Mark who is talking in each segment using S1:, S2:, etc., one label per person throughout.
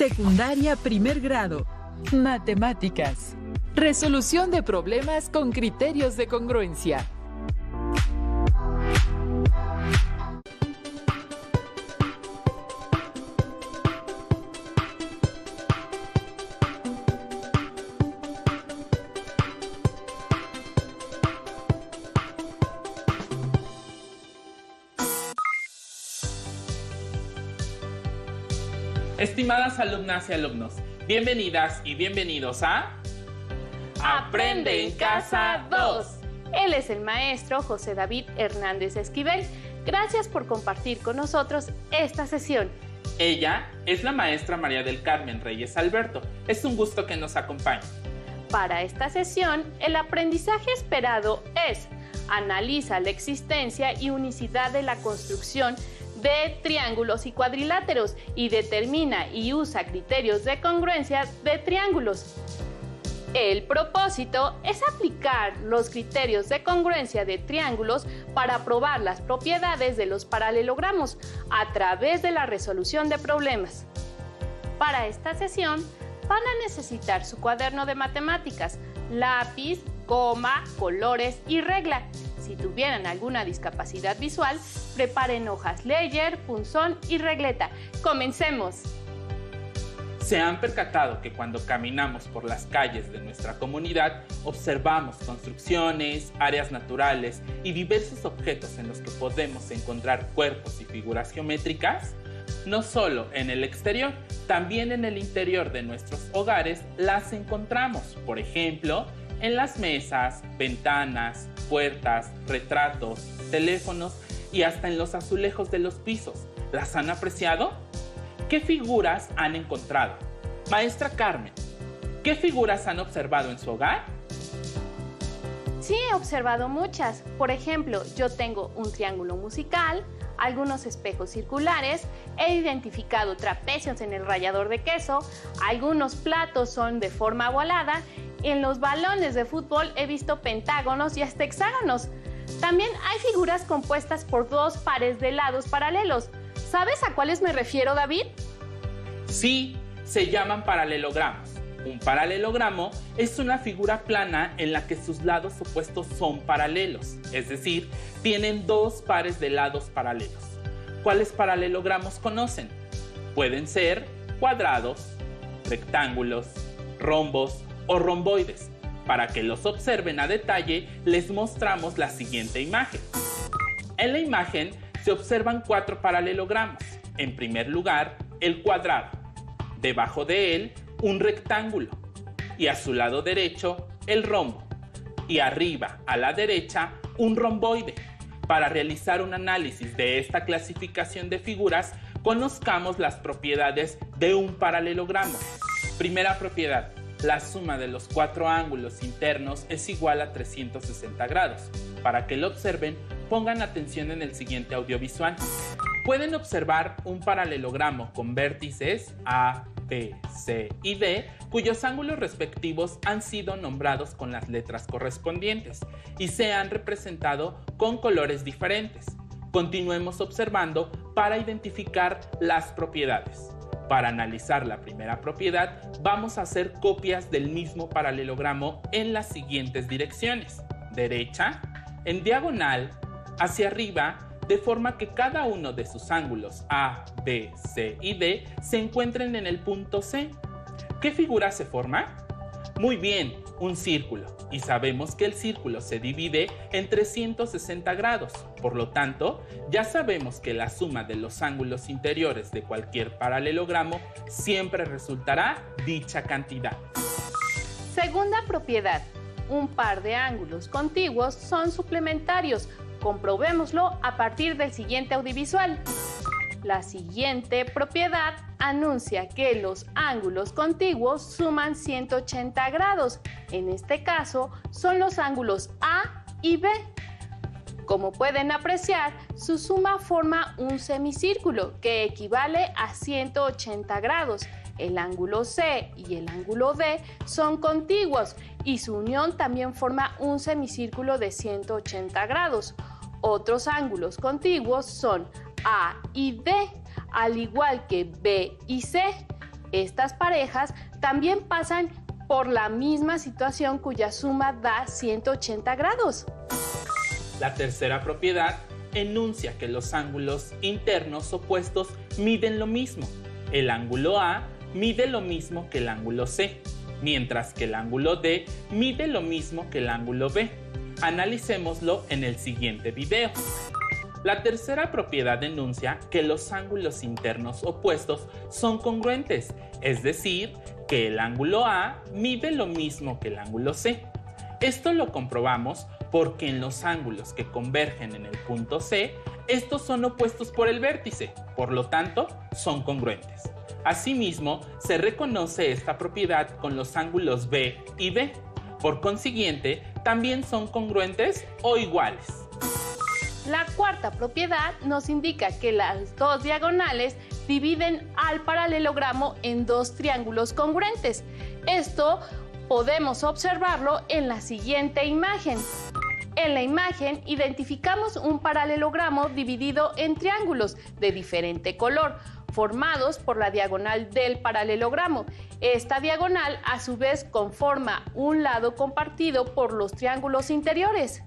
S1: Secundaria primer grado. Matemáticas. Resolución de problemas con criterios de congruencia.
S2: Estimadas alumnas y alumnos, bienvenidas y bienvenidos a
S3: Aprende en Casa 2. Él es el maestro José David Hernández Esquivel. Gracias por compartir con nosotros esta sesión.
S2: Ella es la maestra María del Carmen Reyes Alberto. Es un gusto que nos acompañe.
S3: Para esta sesión, el aprendizaje esperado es: analiza la existencia y unicidad de la construcción de triángulos y cuadriláteros y determina y usa criterios de congruencia de triángulos. El propósito es aplicar los criterios de congruencia de triángulos para probar las propiedades de los paralelogramos a través de la resolución de problemas. Para esta sesión van a necesitar su cuaderno de matemáticas, lápiz, goma, colores y regla. Si tuvieran alguna discapacidad visual, preparen hojas Ledger, punzón y regleta. ¡Comencemos!
S2: ¿Se han percatado que cuando caminamos por las calles de nuestra comunidad observamos construcciones, áreas naturales y diversos objetos en los que podemos encontrar cuerpos y figuras geométricas? No solo en el exterior, también en el interior de nuestros hogares las encontramos. Por ejemplo, en las mesas, ventanas, puertas, retratos, teléfonos y hasta en los azulejos de los pisos. ¿Las han apreciado? ¿Qué figuras han encontrado? Maestra Carmen, ¿qué figuras han observado en su hogar?
S3: Sí, he observado muchas. Por ejemplo, yo tengo un triángulo musical, algunos espejos circulares, he identificado trapecios en el rallador de queso, algunos platos son de forma ovalada, en los balones de fútbol he visto pentágonos y hasta hexágonos. También hay figuras compuestas por dos pares de lados paralelos. ¿Sabes a cuáles me refiero, David?
S2: Sí, se llaman paralelogramos. Un paralelogramo es una figura plana en la que sus lados opuestos son paralelos, es decir, tienen dos pares de lados paralelos. ¿Cuáles paralelogramos conocen? Pueden ser cuadrados, rectángulos, rombos o romboides. Para que los observen a detalle, les mostramos la siguiente imagen. En la imagen se observan cuatro paralelogramos. En primer lugar, el cuadrado. Debajo de él, un rectángulo. Y a su lado derecho, el rombo. Y arriba, a la derecha, un romboide. Para realizar un análisis de esta clasificación de figuras, conozcamos las propiedades de un paralelogramo. Primera propiedad: la suma de los cuatro ángulos internos es igual a 360 grados. Para que lo observen, pongan atención en el siguiente audiovisual. Pueden observar un paralelogramo con vértices A, B, C y D, cuyos ángulos respectivos han sido nombrados con las letras correspondientes y se han representado con colores diferentes. Continuemos observando para identificar las propiedades. Para analizar la primera propiedad, vamos a hacer copias del mismo paralelogramo en las siguientes direcciones: derecha, en diagonal, hacia arriba, de forma que cada uno de sus ángulos A, B, C y D se encuentren en el punto C. ¿Qué figura se forma? Muy bien, un círculo. Y sabemos que el círculo se divide en 360 grados. Por lo tanto, ya sabemos que la suma de los ángulos interiores de cualquier paralelogramo siempre resultará dicha cantidad.
S3: Segunda propiedad: un par de ángulos contiguos son suplementarios. Comprobémoslo a partir del siguiente audiovisual. La siguiente propiedad anuncia que los ángulos contiguos suman 180 grados. En este caso, son los ángulos A y B. Como pueden apreciar, su suma forma un semicírculo que equivale a 180 grados. El ángulo C y el ángulo D son contiguos y su unión también forma un semicírculo de 180 grados. Otros ángulos contiguos son A y D, al igual que B y C. Estas parejas también pasan por la misma situación cuya suma da 180 grados.
S2: La tercera propiedad enuncia que los ángulos internos opuestos miden lo mismo. El ángulo A mide lo mismo que el ángulo C, mientras que el ángulo D mide lo mismo que el ángulo B. Analicémoslo en el siguiente video. La tercera propiedad enuncia que los ángulos internos opuestos son congruentes, es decir, que el ángulo A mide lo mismo que el ángulo C. Esto lo comprobamos porque en los ángulos que convergen en el punto C, estos son opuestos por el vértice, por lo tanto, son congruentes. Asimismo, se reconoce esta propiedad con los ángulos B y D. Por consiguiente, también son congruentes o iguales.
S3: La cuarta propiedad nos indica que las dos diagonales dividen al paralelogramo en dos triángulos congruentes. Esto podemos observarlo en la siguiente imagen. En la imagen identificamos un paralelogramo dividido en triángulos de diferente color, formados por la diagonal del paralelogramo. Esta diagonal, a su vez, conforma un lado compartido por los triángulos interiores.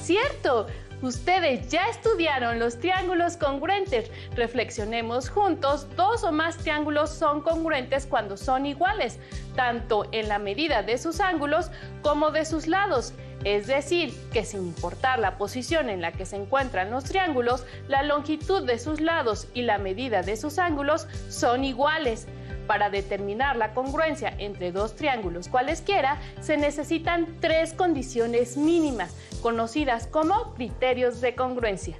S3: ¡Cierto! Ustedes ya estudiaron los triángulos congruentes. Reflexionemos juntos. Dos o más triángulos son congruentes cuando son iguales, tanto en la medida de sus ángulos como de sus lados. Es decir, que sin importar la posición en la que se encuentran los triángulos, la longitud de sus lados y la medida de sus ángulos son iguales. Para determinar la congruencia entre dos triángulos cualesquiera, se necesitan tres condiciones mínimas, conocidas como criterios de congruencia.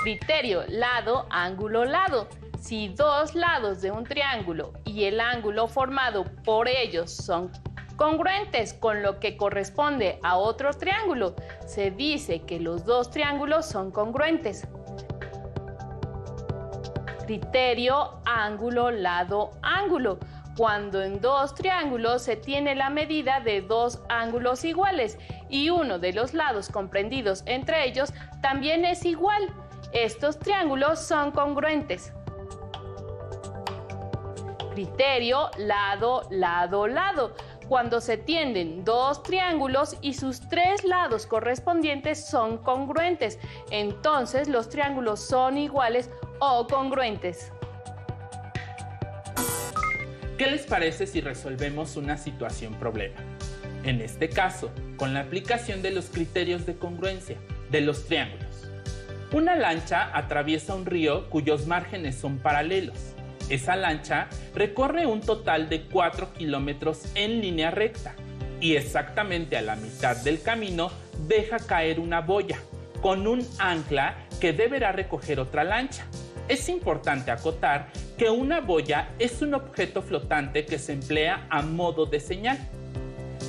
S3: Criterio lado, ángulo, lado. Si dos lados de un triángulo y el ángulo formado por ellos son congruentes con lo que corresponde a otro triángulo, se dice que los dos triángulos son congruentes. Criterio ángulo, lado, ángulo. Cuando en dos triángulos se tiene la medida de dos ángulos iguales y uno de los lados comprendidos entre ellos también es igual, estos triángulos son congruentes. Criterio lado, lado, lado. Cuando se tienden dos triángulos y sus tres lados correspondientes son congruentes, entonces los triángulos son iguales o congruentes.
S2: ¿Qué les parece si resolvemos una situación problema? En este caso, con la aplicación de los criterios de congruencia de los triángulos. Una lancha atraviesa un río cuyos márgenes son paralelos. Esa lancha recorre un total de 4 kilómetros en línea recta y exactamente a la mitad del camino deja caer una boya con un ancla que deberá recoger otra lancha. Es importante acotar que una boya es un objeto flotante que se emplea a modo de señal.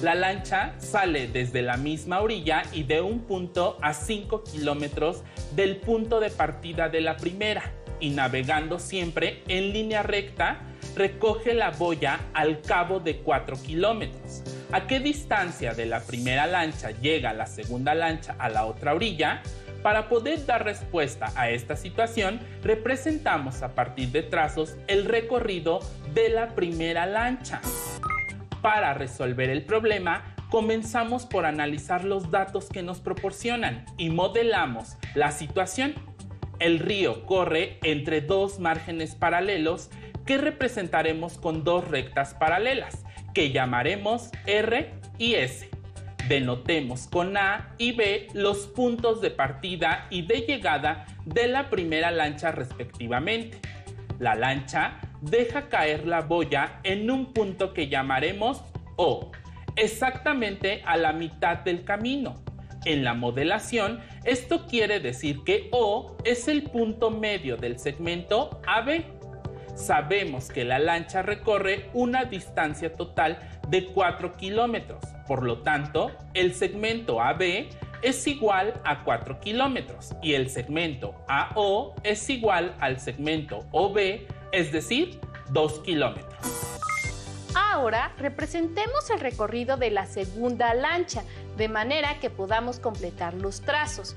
S2: La lancha sale desde la misma orilla y de un punto a 5 kilómetros del punto de partida de la primera, y navegando siempre en línea recta, recoge la boya al cabo de 4 kilómetros. ¿A qué distancia de la primera lancha llega la segunda lancha a la otra orilla? Para poder dar respuesta a esta situación, representamos a partir de trazos el recorrido de la primera lancha. Para resolver el problema, comenzamos por analizar los datos que nos proporcionan y modelamos la situación. El río corre entre dos márgenes paralelos que representaremos con dos rectas paralelas, que llamaremos R y S. Denotemos con A y B los puntos de partida y de llegada de la primera lancha respectivamente. La lancha deja caer la boya en un punto que llamaremos O, exactamente a la mitad del camino. En la modelación, esto quiere decir que O es el punto medio del segmento AB. Sabemos que la lancha recorre una distancia total de 4 kilómetros. Por lo tanto, el segmento AB es igual a 4 kilómetros y el segmento AO es igual al segmento OB, es decir, 2 kilómetros.
S3: Ahora representemos el recorrido de la segunda lancha, de manera que podamos completar los trazos.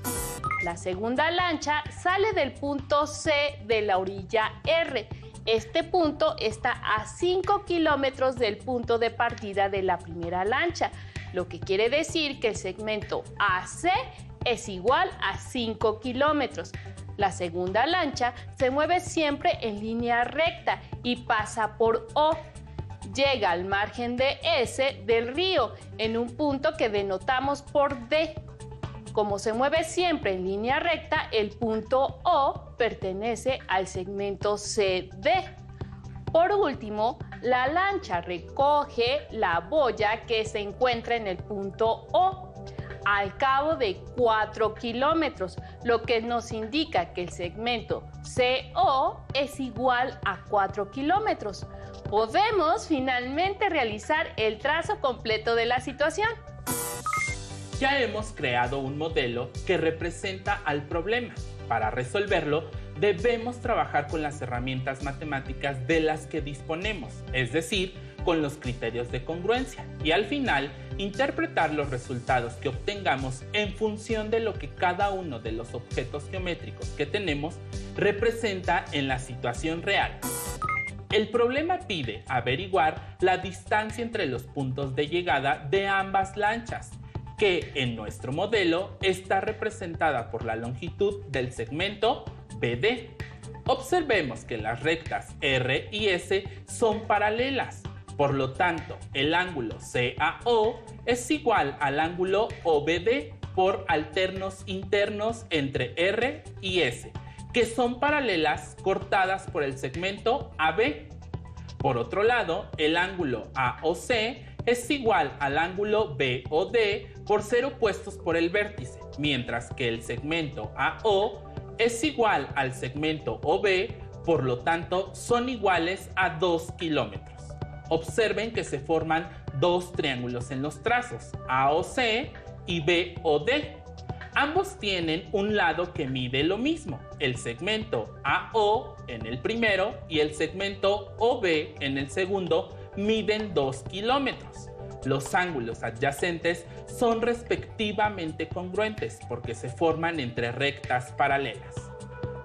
S3: La segunda lancha sale del punto C de la orilla R Este punto está a 5 kilómetros del punto de partida de la primera lancha, lo que quiere decir que el segmento AC es igual a 5 kilómetros. La segunda lancha se mueve siempre en línea recta y pasa por O. Llega al margen de S del río en un punto que denotamos por D. Como se mueve siempre en línea recta, el punto O pertenece al segmento CD. Por último, la lancha recoge la boya que se encuentra en el punto O al cabo de 4 kilómetros, lo que nos indica que el segmento CO es igual a 4 kilómetros. Podemos finalmente realizar el trazo completo de la situación.
S2: Ya hemos creado un modelo que representa al problema. Para resolverlo, debemos trabajar con las herramientas matemáticas de las que disponemos, es decir, con los criterios de congruencia, y al final interpretar los resultados que obtengamos en función de lo que cada uno de los objetos geométricos que tenemos representa en la situación real. El problema pide averiguar la distancia entre los puntos de llegada de ambas lanchas, que en nuestro modelo está representada por la longitud del segmento BD. Observemos que las rectas R y S son paralelas, por lo tanto el ángulo CAO es igual al ángulo OBD por alternos internos entre R y S, que son paralelas cortadas por el segmento AB. Por otro lado, el ángulo AOC es igual al ángulo BOD por ser opuestos por el vértice, mientras que el segmento AO es igual al segmento OB, por lo tanto son iguales a 2 kilómetros. Observen que se forman dos triángulos en los trazos, AOC y BOD. Ambos tienen un lado que mide lo mismo, el segmento AO en el primero y el segmento OB en el segundo miden 2 kilómetros. Los ángulos adyacentes son respectivamente congruentes porque se forman entre rectas paralelas.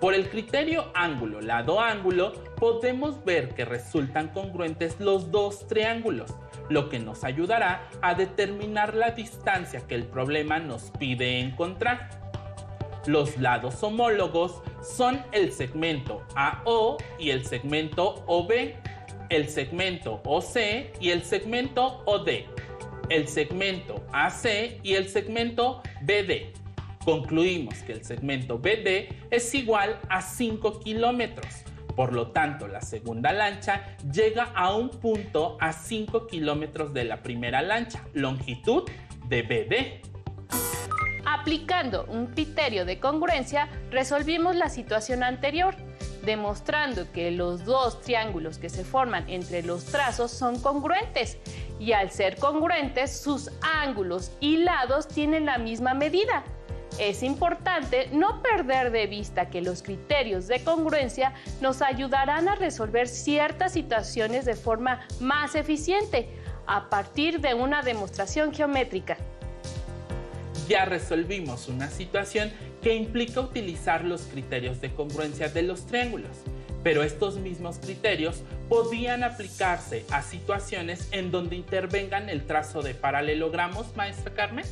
S2: Por el criterio ángulo lado ángulo podemos ver que resultan congruentes los dos triángulos, lo que nos ayudará a determinar la distancia que el problema nos pide encontrar. Los lados homólogos son el segmento AO y el segmento OB, el segmento OC y el segmento OD, el segmento AC y el segmento BD. Concluimos que el segmento BD es igual a 5 kilómetros. Por lo tanto, la segunda lancha llega a un punto a 5 kilómetros de la primera lancha, longitud de BD.
S3: Aplicando un criterio de congruencia, resolvimos la situación anterior, demostrando que los dos triángulos que se forman entre los trazos son congruentes, y al ser congruentes, sus ángulos y lados tienen la misma medida. Es importante no perder de vista que los criterios de congruencia nos ayudarán a resolver ciertas situaciones de forma más eficiente a partir de una demostración geométrica.
S2: Ya resolvimos una situación que implica utilizar los criterios de congruencia de los triángulos, pero estos mismos criterios podían aplicarse a situaciones en donde intervengan el trazo de paralelogramos, maestra Carmen.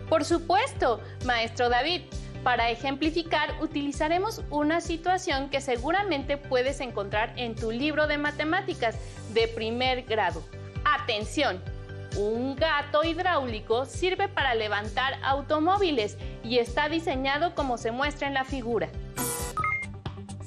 S3: Por supuesto, maestro David. Para ejemplificar, utilizaremos una situación que seguramente puedes encontrar en tu libro de matemáticas de primer grado. ¡Atención! Un gato hidráulico sirve para levantar automóviles y está diseñado como se muestra en la figura.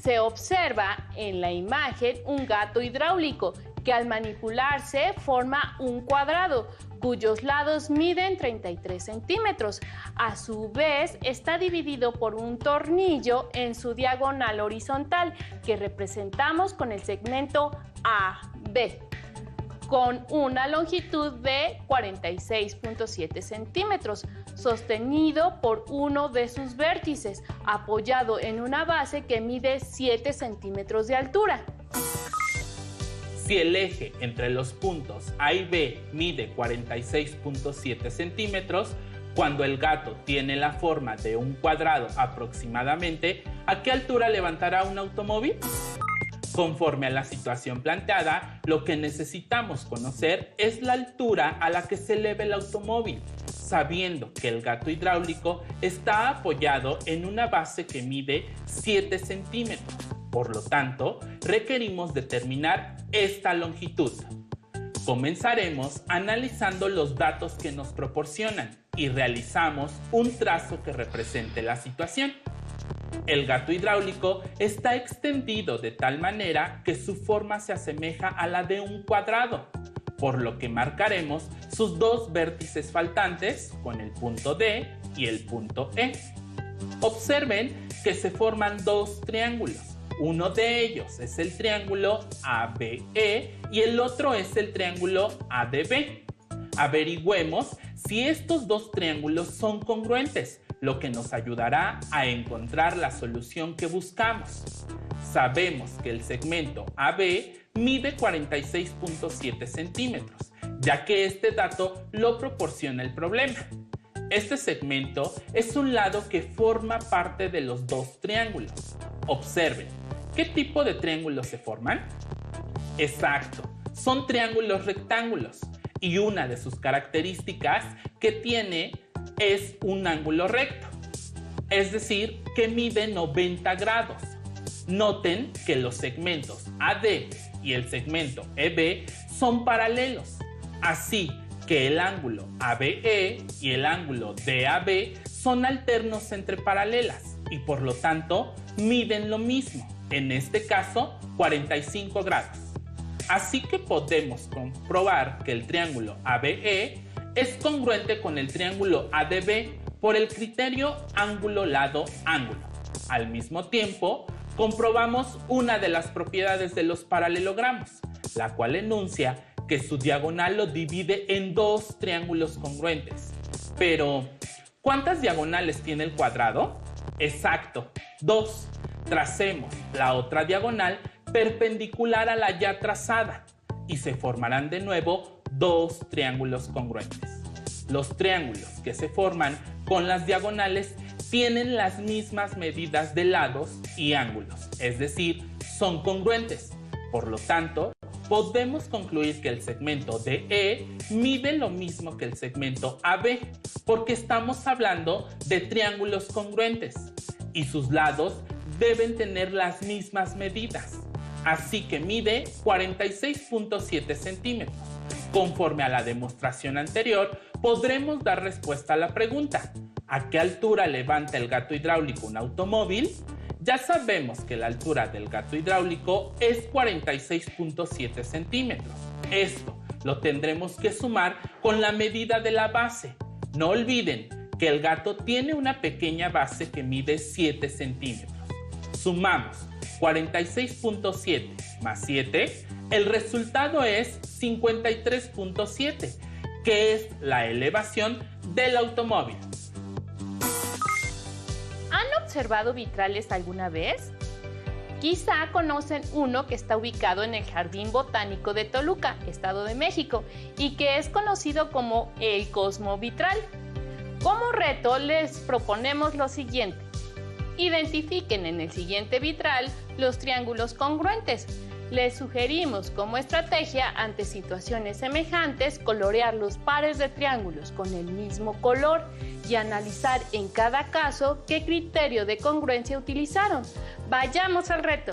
S3: Se observa en la imagen un gato hidráulico que al manipularse forma un cuadrado cuyos lados miden 33 centímetros. A su vez, está dividido por un tornillo en su diagonal horizontal que representamos con el segmento AB, con una longitud de 46.7 centímetros, sostenido por uno de sus vértices, apoyado en una base que mide 7 centímetros de altura.
S2: Si el eje entre los puntos A y B mide 46.7 centímetros, cuando el gato tiene la forma de un cuadrado aproximadamente, ¿a qué altura levantará un automóvil? Conforme a la situación planteada, lo que necesitamos conocer es la altura a la que se eleva el automóvil, sabiendo que el gato hidráulico está apoyado en una base que mide 7 centímetros. Por lo tanto, requerimos determinar esta longitud. Comenzaremos analizando los datos que nos proporcionan y realizamos un trazo que represente la situación. El gato hidráulico está extendido de tal manera que su forma se asemeja a la de un cuadrado, por lo que marcaremos sus dos vértices faltantes con el punto D y el punto E. Observen que se forman dos triángulos. Uno de ellos es el triángulo ABE y el otro es el triángulo ADB. Averigüemos si estos dos triángulos son congruentes, lo que nos ayudará a encontrar la solución que buscamos. Sabemos que el segmento AB mide 46.7 centímetros, ya que este dato lo proporciona el problema. Este segmento es un lado que forma parte de los dos triángulos. Observen, ¿qué tipo de triángulos se forman? Exacto, son triángulos rectángulos. Y una de sus características que tiene es un ángulo recto, es decir, que mide 90 grados. Noten que los segmentos AD y el segmento EB son paralelos, así que el ángulo ABE y el ángulo DAB son alternos entre paralelas y por lo tanto miden lo mismo, en este caso 45 grados. Así que podemos comprobar que el triángulo ABE es congruente con el triángulo ADB por el criterio ángulo-lado-ángulo. Al mismo tiempo, comprobamos una de las propiedades de los paralelogramos, la cual enuncia que su diagonal lo divide en dos triángulos congruentes. Pero, ¿cuántas diagonales tiene el cuadrado? Exacto, 2. Tracemos la otra diagonal perpendicular a la ya trazada y se formarán de nuevo dos triángulos congruentes. Los triángulos que se forman con las diagonales tienen las mismas medidas de lados y ángulos, es decir, son congruentes. Por lo tanto, podemos concluir que el segmento DE mide lo mismo que el segmento AB, porque estamos hablando de triángulos congruentes y sus lados deben tener las mismas medidas. Así que mide 46.7 centímetros. Conforme a la demostración anterior, podremos dar respuesta a la pregunta: ¿a qué altura levanta el gato hidráulico un automóvil? Ya sabemos que la altura del gato hidráulico es 46.7 centímetros. Esto lo tendremos que sumar con la medida de la base. No olviden que el gato tiene una pequeña base que mide 7 centímetros. Sumamos 46.7 más 7, el resultado es 53.7, que es la elevación del automóvil.
S3: ¿Han observado vitrales alguna vez? Quizá conocen uno que está ubicado en el Jardín Botánico de Toluca, Estado de México, y que es conocido como el Cosmo Vitral. Como reto les proponemos lo siguiente: identifiquen en el siguiente vitral los triángulos congruentes. Les sugerimos como estrategia ante situaciones semejantes colorear los pares de triángulos con el mismo color y analizar en cada caso qué criterio de congruencia utilizaron. Vayamos al reto.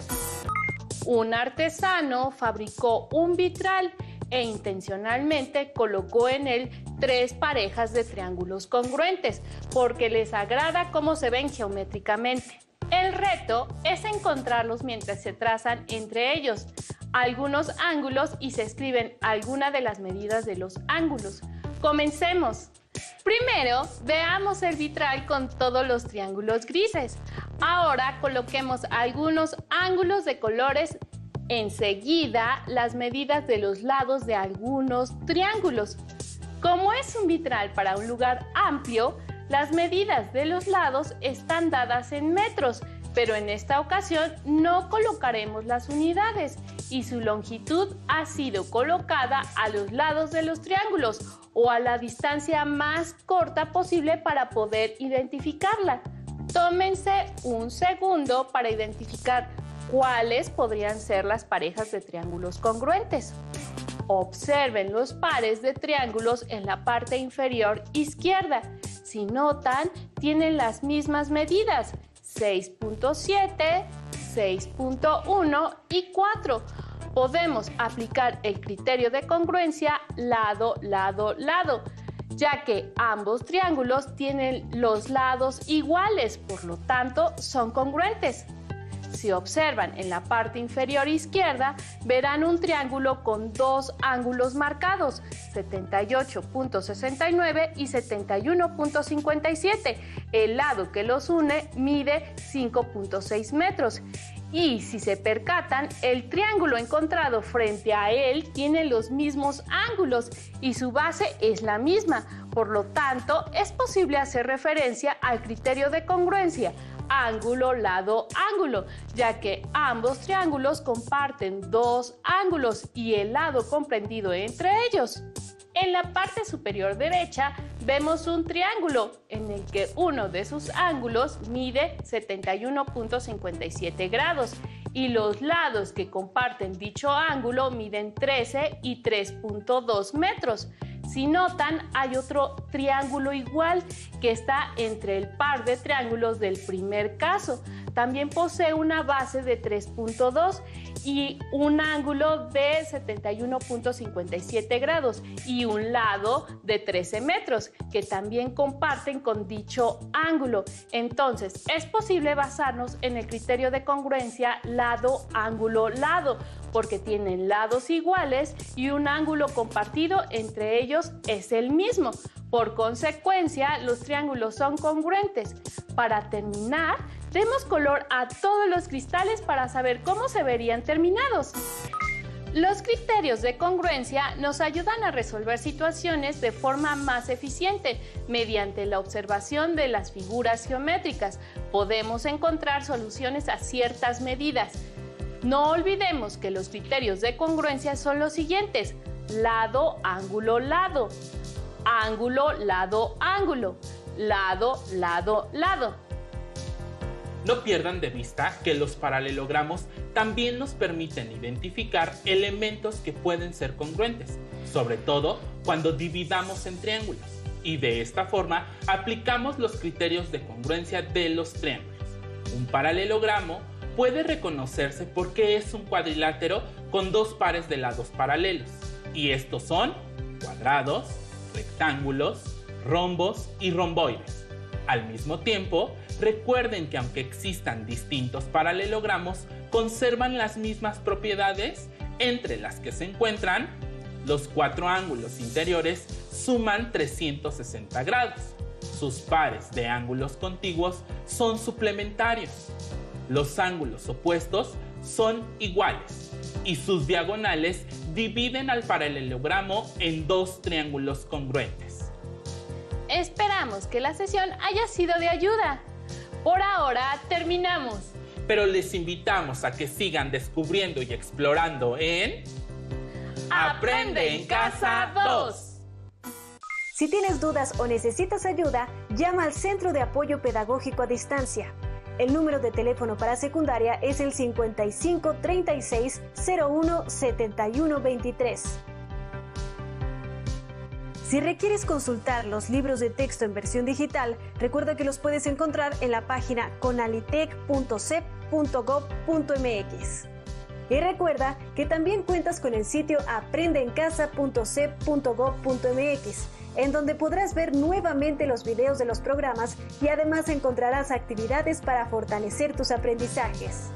S3: Un artesano fabricó un vitral e intencionalmente colocó en él 3 parejas de triángulos congruentes porque les agrada cómo se ven geométricamente. El reto es encontrarlos mientras se trazan entre ellos algunos ángulos y se escriben alguna de las medidas de los ángulos. ¡Comencemos! Primero, veamos el vitral con todos los triángulos grises. Ahora coloquemos algunos ángulos de colores. Enseguida, las medidas de los lados de algunos triángulos. Como es un vitral para un lugar amplio, las medidas de los lados están dadas en metros, pero en esta ocasión no colocaremos las unidades y su longitud ha sido colocada a los lados de los triángulos o a la distancia más corta posible para poder identificarla. Tómense un segundo para identificar ¿Cuáles podrían ser las parejas de triángulos congruentes? Observen los pares de triángulos en la parte inferior izquierda. Si notan, tienen las mismas medidas, 6.7, 6.1 y 4. Podemos aplicar el criterio de congruencia lado, lado, lado, ya que ambos triángulos tienen los lados iguales, por lo tanto, son congruentes. Si observan en la parte inferior izquierda, verán un triángulo con dos ángulos marcados, 78.69 y 71.57. El lado que los une mide 5.6 metros. Y si se percatan, el triángulo encontrado frente a él tiene los mismos ángulos y su base es la misma. Por lo tanto, es posible hacer referencia al criterio de congruencia, ángulo, lado, ángulo, ya que ambos triángulos comparten dos ángulos y el lado comprendido entre ellos. En la parte superior derecha vemos un triángulo en el que uno de sus ángulos mide 71.57 grados y los lados que comparten dicho ángulo miden 13 y 3.2 metros. Si notan, hay otro triángulo igual que está entre el par de triángulos del primer caso. También posee una base de 3.2 y un ángulo de 71.57 grados y un lado de 13 metros que también comparten con dicho ángulo. Entonces, es posible basarnos en el criterio de congruencia lado, ángulo, lado, porque tienen lados iguales y un ángulo compartido entre ellos es el mismo. Por consecuencia, los triángulos son congruentes. Para terminar, demos color a todos los cristales para saber cómo se verían terminados. Los criterios de congruencia nos ayudan a resolver situaciones de forma más eficiente. Mediante la observación de las figuras geométricas, podemos encontrar soluciones a ciertas medidas. No olvidemos que los criterios de congruencia son los siguientes: lado, ángulo, lado, ángulo, lado, ángulo, lado, lado, lado.
S2: No pierdan de vista que los paralelogramos también nos permiten identificar elementos que pueden ser congruentes, sobre todo cuando dividamos en triángulos. Y de esta forma aplicamos los criterios de congruencia de los triángulos. Un paralelogramo puede reconocerse porque es un cuadrilátero con dos pares de lados paralelos. Y estos son cuadrados, rectángulos, rombos y romboides. Al mismo tiempo, recuerden que aunque existan distintos paralelogramos, conservan las mismas propiedades, entre las que se encuentran: los cuatro ángulos interiores suman 360 grados, sus pares de ángulos contiguos son suplementarios, los ángulos opuestos son iguales y sus diagonales dividen al paralelogramo en dos triángulos congruentes.
S3: Esperamos que la sesión haya sido de ayuda. Por ahora terminamos.
S2: Pero les invitamos a que sigan descubriendo y explorando en Aprende en Casa 2.
S4: Si tienes dudas o necesitas ayuda, llama al Centro de Apoyo Pedagógico a Distancia. El número de teléfono para secundaria es el 55 36 01 71 23. Si requieres consultar los libros de texto en versión digital, recuerda que los puedes encontrar en la página conalitec.cep.gov.mx. Y recuerda que también cuentas con el sitio aprendeencasa.cep.gov.mx, en donde podrás ver nuevamente los videos de los programas y además encontrarás actividades para fortalecer tus aprendizajes.